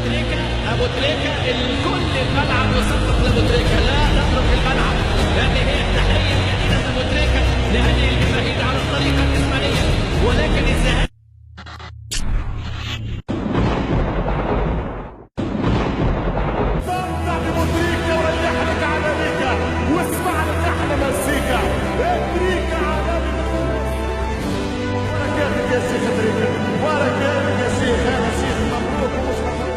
ابو تريكة الكل الملعب يصفق لابو تريكة، لا نترك الملعب. هذه هي التحية الجديدة لابو تريكة لهذه المشاهير على الطريقة الإسبانية، ولكن الذهاب استمتع بابو تريكة وريح لك على ريكا واسمع لك احلى مزيكا. تريكة عالمي، ولا كيفك يا شيخ تريكة، ولا كيفك يا شيخ. هذا شيخ مبروك ومش مبروك.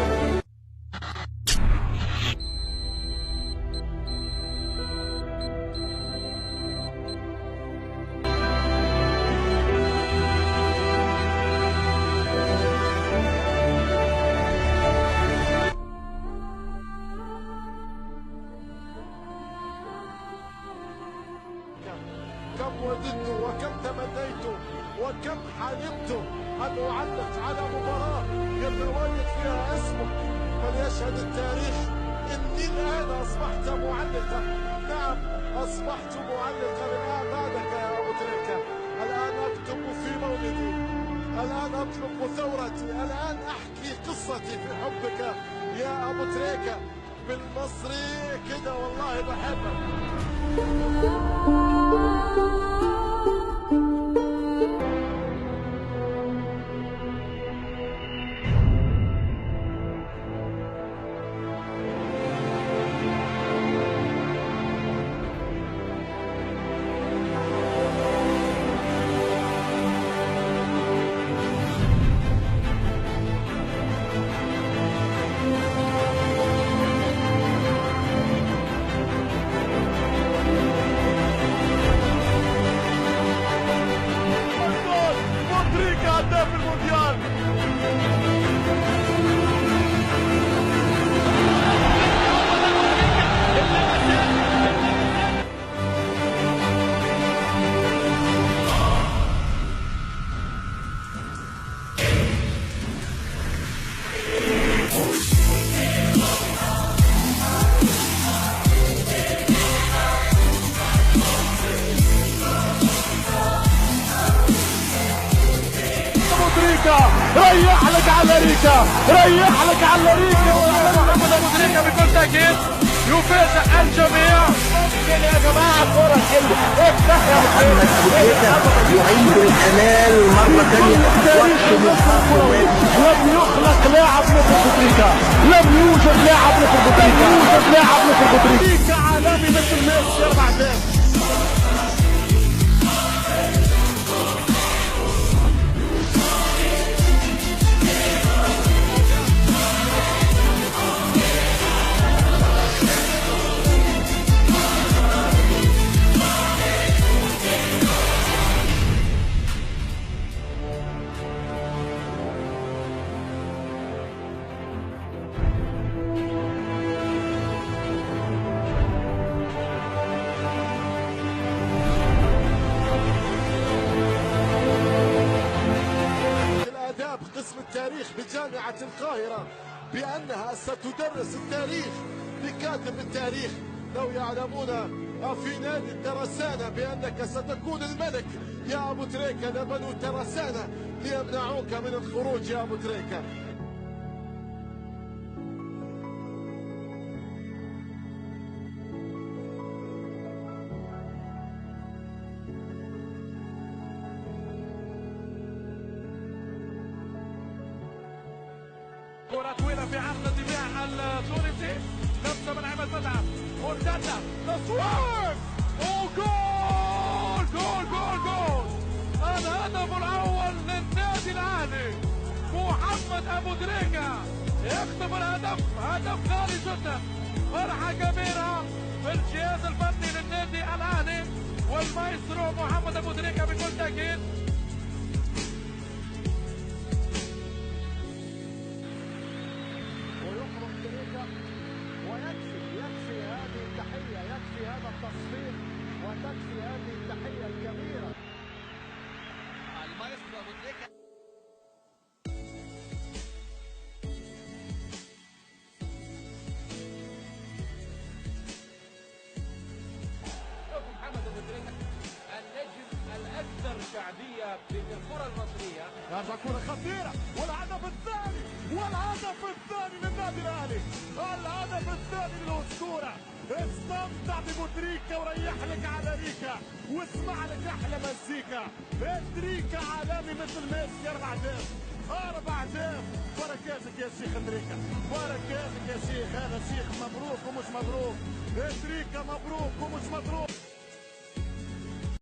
كم وددت وكم تمنيت وكم حلمت أن أعلق على مباراة يتواجد فيها اسمك، فليشهد التاريخ إني الآن أصبحت معلقا. نعم أصبحت معلقا الآن بعدك يا أبو تريكة. الآن أكتب في مولدي، الآن أطلق ثورتي، الآن أحكي قصتي في حبك يا أبو تريكة. بالمصري كده والله بحبك. هداف المونديال. ريح لك على ريكا، ريح لك على ريكا. محمد ابو تريكة بكل تاكيد يفاجئ الجميع. يا جماعه كره حلوه، افتح يا محمد ابو تريكة يعيد الامال مره ثانيه. لم يخلق لاعب مثل ابو تريكة، لم يوجد لاعب مثل ابو تريكة، يوجد لاعب مثل ابو تريكة. عالمي مثل ميسي 4 أهداف. قسم التاريخ بجامعة القاهرة بأنها ستدرس التاريخ لكاتب التاريخ. لو يعلمون في نادي الترسانة بأنك ستكون الملك يا أبو تريكة لبنو ترسانة ليمنعوك من الخروج يا أبو تريكة. كرة طويلة في عرض الدفاع التونسي، لمسة من عماد متعب، مرتدة تصويب، وجول جول جول جول. الهدف الأول للنادي الأهلي، محمد أبو تريكة يختم الهدف، هدف غالي جدا. فرحة كبيرة في الجهاز الفني للنادي الأهلي والمايسترو محمد أبو تريكة بكل تأكيد. يكفي هذه التحية، يكفي هذا التصفيق، وتكفي هذه التحية الكبيرة. المايسترو ابو تريكة محمد ابو تريكة النجم الاكثر شعبية في الكرة المصرية. هذا كرة خطيرة، والهدف الثاني، والهدف الثاني للنادي النادي الاهلي. الهدف الثاني للاسطوره. استمتع ببوتريكا وريح لك على ريكا واسمع لك احلى مزيكا. ادريكا عالمي مثل ميسي. 4 اهداف. بركاتك يا شيخ ادريكا، بركاتك يا شيخ. هذا شيخ مبروك ومش مبروك. ادريكا مبروك ومش مبروك.